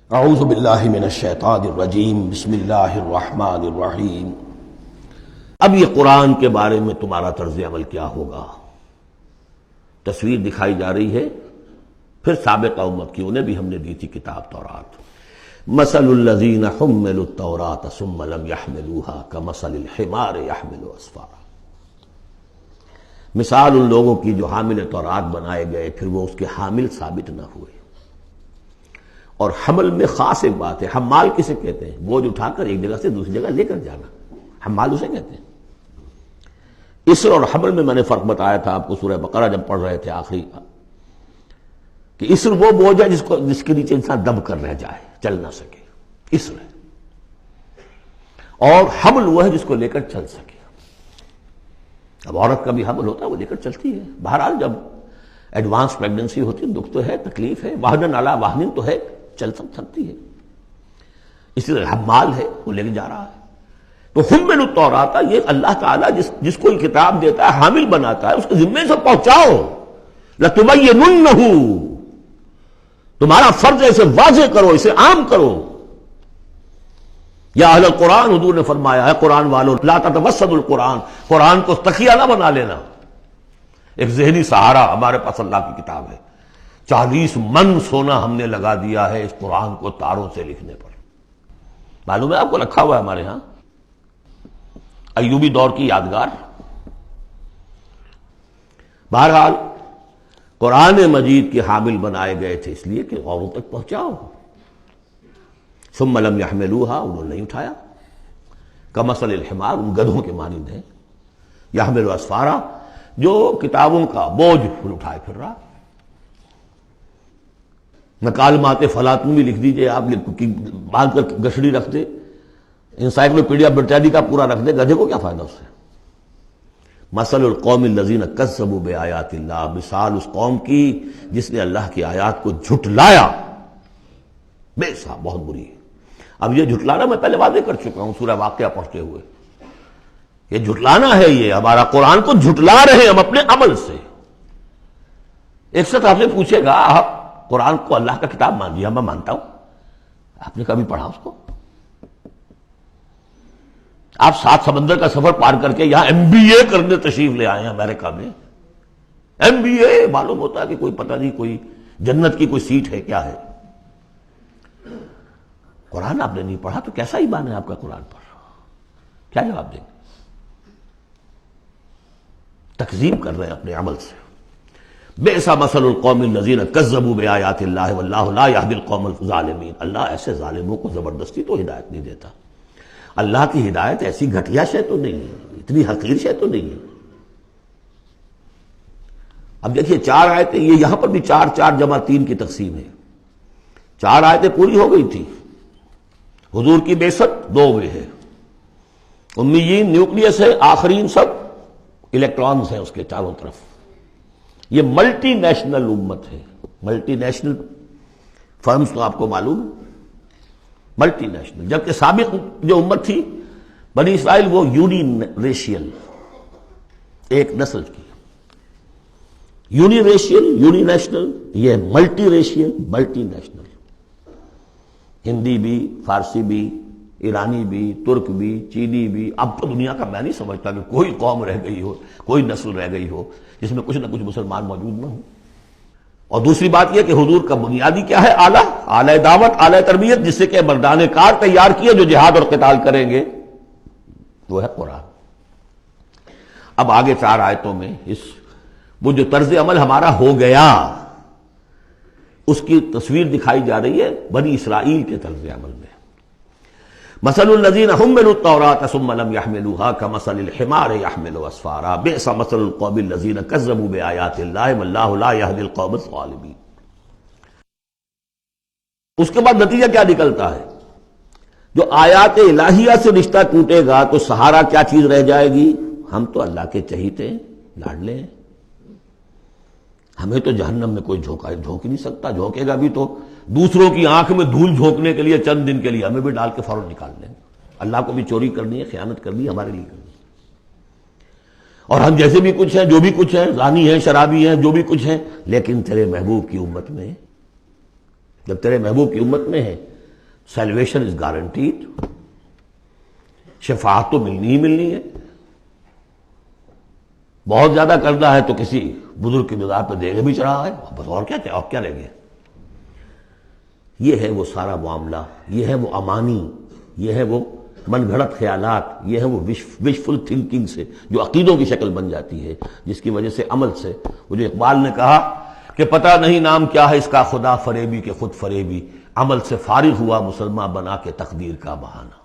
اعوذ باللہ من الشیطان الرجیم، بسم اللہ الرحمن الرحیم۔ اب یہ قرآن کے بارے میں تمہارا طرز عمل کیا ہوگا؟ تصویر دکھائی جا رہی ہے پھر سابقہ امت کی، انہیں بھی ہم نے دی تھی کتاب تورات۔ مثل الذین حملوا التوراۃ ثم لم يحملوها كمثل الحمار يحمل اسفارا۔ مثال ان لوگوں کی جو حامل تورات بنائے گئے پھر وہ اس کے حامل ثابت نہ ہوئے۔ اور حمل میں خاص ایک بات ہے، حمال کسے کہتے ہیں؟ بوجھ اٹھا کر ایک جگہ سے دوسری جگہ لے کر جانا، حمال اسے کہتے ہیں۔ اسر اور حمل میں نے فرق بتایا تھا آپ کو سورہ بقرہ جب پڑھ رہے تھے آخری کا، کہ اسر وہ بوجھ ہے جس کے نیچے انسان دب کر رہ جائے، چل نہ سکے، اسر ہے۔ اور حمل وہ ہے جس کو لے کر چل سکے۔ اب عورت کا بھی حمل ہوتا ہے، وہ لے کر چلتی ہے۔ بہرحال جب ایڈوانس پریگننسی ہوتی ہے، دکھ تو ہے، تکلیف ہے، واہنن علی واہنن تو ہے، چل سکتی ہے۔ اسی طرح حمال ہے، وہ لے کے جا رہا ہے۔ تو حمل التوراۃ، یہ اللہ تعالیٰ جس کو یہ کتاب دیتا ہے، حامل بناتا ہے، اس کے ذمے سے پہنچاؤ۔ لتبیننہ، تمہارا فرض ہے اسے واضح کرو، اسے عام کرو۔ یا اہل القرآن، حضور نے فرمایا ہے قرآن والوں، لا تتوسدوا القرآن، قرآن کو تکیہ نہ بنا لینا، ایک ذہنی سہارا۔ ہمارے پاس اللہ کی کتاب ہے، 40 من سونا ہم نے لگا دیا ہے اس قرآن کو تاروں سے لکھنے پر۔ معلوم ہے آپ کو، رکھا ہوا ہے ہمارے ہاں، ایوبی دور کی یادگار۔ بہرحال قرآن مجید کے حامل بنائے گئے تھے اس لیے کہ غوروں تک پہنچاؤ۔ ثم لم يحملوها، انہوں نے نہیں اٹھایا۔ کمثل الحمار، ان گدھوں کے مانند ہیں۔ يحمل اسفارا، جو کتابوں کا بوجھ اٹھائے پھر رہا۔ مکالمات فلاطون بھی لکھ دیجئے آپ، باندھ کر گشڑی رکھ دے، انسائکلوپیڈیا برٹانی کا پورا رکھ دے، گدھے کو کیا فائدہ اس سے؟ مثل القوم الذین کذبوا بآیات اللہ، مثال اس قوم کی جس نے اللہ کی آیات کو جھٹلایا، بے صاحب بہت بری ہے۔ اب یہ جھٹلانا میں پہلے واضح کر چکا ہوں سورہ واقعہ پڑھتے ہوئے، یہ جھٹلانا ہے، یہ ہمارا قرآن کو جھٹلا رہے ہیں ہم اپنے عمل سے۔ ایک شخص آپ سے پوچھے گا، آپ قرآن کو اللہ کا کتاب مان لیا؟ میں مانتا ہوں۔ آپ نے کبھی پڑھا اس کو؟ آپ 7 سمندر کا سفر پار کر کے یہاں MBA کرنے تشریف لے آئے ہیں امریکہ میں۔ MBA معلوم ہوتا ہے کہ کوئی پتہ نہیں، کوئی جنت کی کوئی سیٹ ہے، کیا ہے۔ قرآن آپ نے نہیں پڑھا تو کیسا ایمان ہے آپ کا قرآن پر؟ کیا جواب دیں گے؟ تکذیب کر رہے ہیں اپنے عمل سے۔ بئس مثل القوم الذین کذبوا بآیات اللہ واللہ لا یہدی القوم الظالمین، اللہ ایسے ظالموں کو زبردستی تو ہدایت نہیں دیتا۔ اللہ کی ہدایت ایسی گھٹیا شے تو نہیں ہے، اتنی حقیر شے تو نہیں ہے۔ اب دیکھیے 4 آیتیں، یہ یہاں پر بھی 4 4 جمع 3 کی تقسیم ہے۔ 4 آیتیں پوری ہو گئی تھی، حضور کی بعثت 2 میں ہے، امیین نیوکلیس ہے، آخرین سب الیکٹرانز ہیں اس کے چاروں طرف۔ یہ ملٹی نیشنل امت ہے، ملٹی نیشنل فرمز تو آپ کو معلوم ہے، ملٹی نیشنل۔ جبکہ سابق جو امت تھی بنی اسرائیل، وہ یونی ریشیل، ایک نسل کی۔ یونی ریشیل، یونی نیشنل، یہ multi racial, multi national. Hindi بھی، فارسی بھی، ایرانی بھی، ترک بھی، چینی بھی۔ اب تو دنیا کا میں نہیں سمجھتا کہ کوئی قوم رہ گئی ہو، کوئی نسل رہ گئی ہو جس میں کچھ نہ کچھ مسلمان موجود نہ ہو۔ اور دوسری بات یہ کہ حضور کا بنیادی کیا ہے؟ اعلی دعوت، اعلی تربیت، جس سے کہ مردان کار تیار کیے جو جہاد اور قتال کریں گے، وہ ہے قرآن۔ اب آگے 4 آیتوں میں وہ جو طرز عمل ہمارا ہو گیا اس کی تصویر دکھائی جا رہی ہے بنی اسرائیل کے طرز عمل میں۔ مثل الذین حملوا التوراۃ ثم لم يحملوها كمثل الحمار يحمل اسفارا بئس مثل القوم الذین کذبوا بآیات اللہ واللہ لا یہدی القوم الظالمین۔ اس کے بعد نتیجہ کیا نکلتا ہے؟ جو آیات الہیہ سے رشتہ ٹوٹے گا تو سہارا کیا چیز رہ جائے گی؟ ہم تو اللہ کے چہیتے ہیں، لاڈلے ہیں، ہمیں تو جہنم میں کوئی جھونک ہی نہیں سکتا۔ جھونکے گا بھی تو دوسروں کی آنکھ میں دھول جھونکنے کے لیے چند دن کے لیے، ہمیں بھی ڈال کے فوراً نکال لیں گے۔ اللہ کو بھی چوری کرنی ہے، خیانت کرنی ہے، ہمارے لیے کرنی ہے۔ اور ہم جیسے بھی کچھ ہیں، جو بھی کچھ ہیں، زانی ہیں، شرابی ہیں، جو بھی کچھ ہیں، لیکن تیرے محبوب کی امت میں، جب تیرے محبوب کی امت میں ہے سیلویشن از گارنٹیڈ، شفاعت تو ملنی ہی ملنی ہے. بہت زیادہ کرنا ہے تو کسی بزرگ کی مزار پہ دیگے بھی چڑھا ہے، بس اور کیا رہ گیا. یہ ہے وہ سارا معاملہ، یہ ہے وہ امانی، یہ ہے وہ من گھڑت خیالات، یہ ہے وہ وشفل تھنکنگ سے جو عقیدوں کی شکل بن جاتی ہے، جس کی وجہ سے عمل سے، وہ جو اقبال نے کہا کہ پتہ نہیں نام کیا ہے اس کا، خدا فریبی کہ خود فریبی، عمل سے فارغ ہوا مسلمان بنا کے تقدیر کا بہانہ.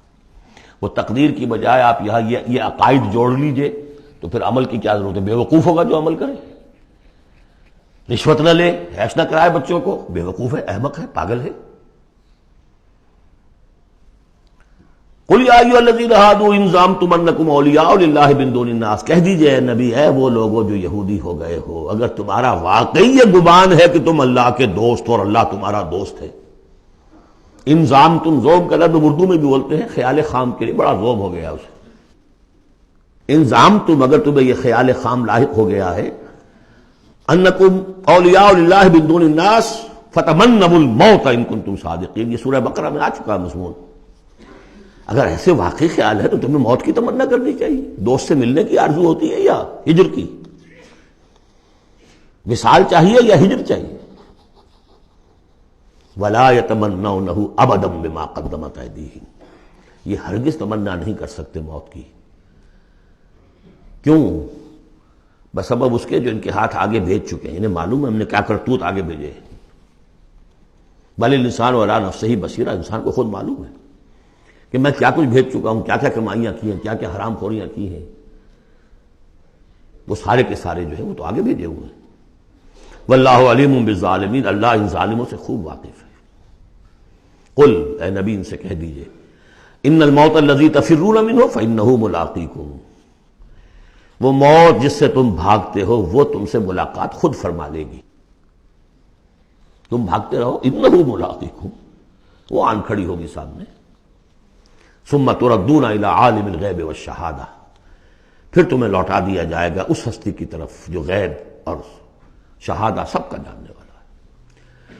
وہ تقدیر کی بجائے آپ یہاں یہ عقائد جوڑ لیجئے تو پھر عمل کی کیا ضرورت ہے؟ بے وقوف ہوگا جو عمل کرے. رشوت نہ لے، عیش نہ کرائے بچوں کو، بے وقوف ہے، احمق ہے، پاگل ہے. قل یا ایھا الذین ھادوا ان زعمتم انکم اولیاء للہ من دون الناس، کہہ دیجئے اے نبی، اے وہ لوگو جو یہودی ہو گئے ہو، اگر تمہارا واقعی یہ گمان ہے کہ تم اللہ کے دوست اور اللہ تمہارا دوست ہے. ان زعمتم، زوم کا لفظ اردو میں بھی بولتے ہیں خیال خام کے لیے، بڑا زوم ہو گیا اسے. ان زعمتم، اگر تمہیں یہ خیال خام لاحق ہو گیا ہے، انکم اولیاء للہ من دون الناس فتمنوا الموت ان کنتم صادقین، یہ سورہ بقرہ میں آ چکا مضمون. اگر ایسے واقعی خیال ہے تو تمہیں موت کی تمنا کرنی چاہیے. دوست سے ملنے کی آرزو ہوتی ہے یا ہجر کی؟ وصال چاہیے یا ہجر چاہیے؟ وَلَا يَتَمَنَّوْنَهُ أَبَدًا بِمَا قَدَّمَتْ أَيْدِيهِمْ، یہ ہرگز تمنا نہیں کر سکتے موت کی. کیوں؟ بسبب اس کے جو ان کے ہاتھ آگے بھیج چکے ہیں. انہیں معلوم ہے ہم نے کیا کرتوت آگے بھیجے ہیں. بل الانسان علی نفسہ بصیرہ، انسان کو خود معلوم ہے کہ میں کیا کچھ بھیج چکا ہوں، کیا کیا کمائیاں کی ہیں، کیا کیا حرام خوریاں کی ہیں. وہ سارے کے سارے جو ہیں وہ تو آگے بھیجے ہوئے ہیں. واللہ علیم بالظالمین، اللہ ان ظالموں سے خوب واقف ہے. قل، اے نبی ان سے کہہ دیجئے، ان الموت الذی تفرون منہ فانہ ملاقیکم، وہ موت جس سے تم بھاگتے ہو وہ تم سے ملاقات خود فرما لے گی. تم بھاگتے رہو، انہ ملاقیکم، وہ آن کھڑی ہوگی سامنے. ثم تردون الی عالم الغیب والشہادہ، پھر تمہیں لوٹا دیا جائے گا اس ہستی کی طرف جو غیب اور شہادہ سب کا جاننے والا ہے.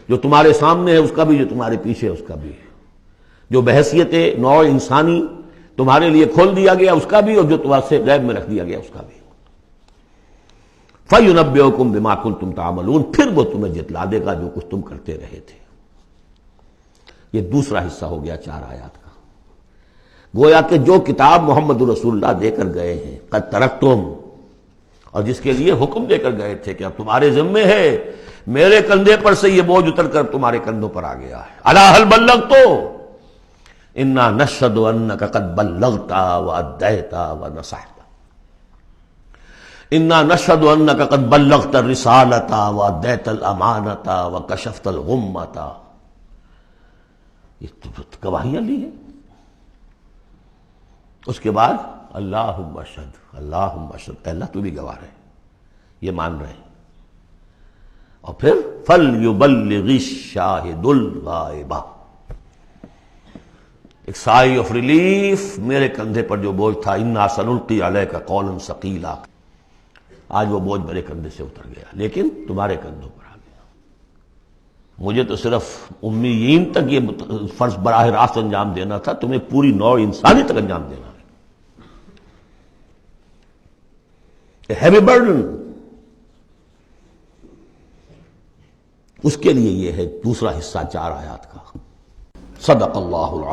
جو تمہارے سامنے ہے اس کا بھی، جو تمہارے پیچھے ہے اس کا بھی، جو بحیثیت نوع انسانی تمہارے لیے کھول دیا گیا اس کا بھی، اور جو تمہارے سے غیب میں رکھ دیا گیا اس کا بھی. فَيُنَبِّئُكُم بِمَا كُنتُمْ تَعْمَلُونَ، پھر وہ تمہیں جتلا دے گا جو کچھ تم کرتے رہے تھے. یہ دوسرا حصہ ہو گیا 4 آیات کا. گویا کہ جو کتاب محمد رسول اللہ دے کر گئے ہیں، قد ترکتم، اور جس کے لیے حکم دے کر گئے تھے کہ اب تمہارے ذمے ہے، میرے کندھے پر سے یہ بوجھ اتر کر تمہارے کندھوں پر آ گیا ہے. الا هل بلغت انا نشهد انك قد بلغت واديت ونصحت، انا نشهد انك قد بلغت الرسالة واديت الامانة وكشفت الغمة. یہ گواہیاں لی ہیں. اس کے بعد اللہم اشہد، اللہم اشہد، اللہ تو بھی گواہ ہے، یہ مان رہے ہیں. اور پھر فَلْيُبَلِّغِ الشَّاهِدُ الْغَائِبَ، ایک سائی آف ریلیف. میرے کندھے پر جو بوجھ تھا، اِنَّا سَنُلْقِي عَلَيْكَ قَوْلًا ثَقِيلًا، آج وہ بوجھ میرے کندھے سے اتر گیا، لیکن تمہارے کندھوں پر آ گیا. مجھے تو صرف امیین تک یہ فرض براہ راست انجام دینا تھا، تمہیں پوری نوع انسانی تک انجام دینا ہے. A heavy burden. اس کے لیے یہ ہے دوسرا حصہ 4 آیات کا. صدق اللہ العظیم.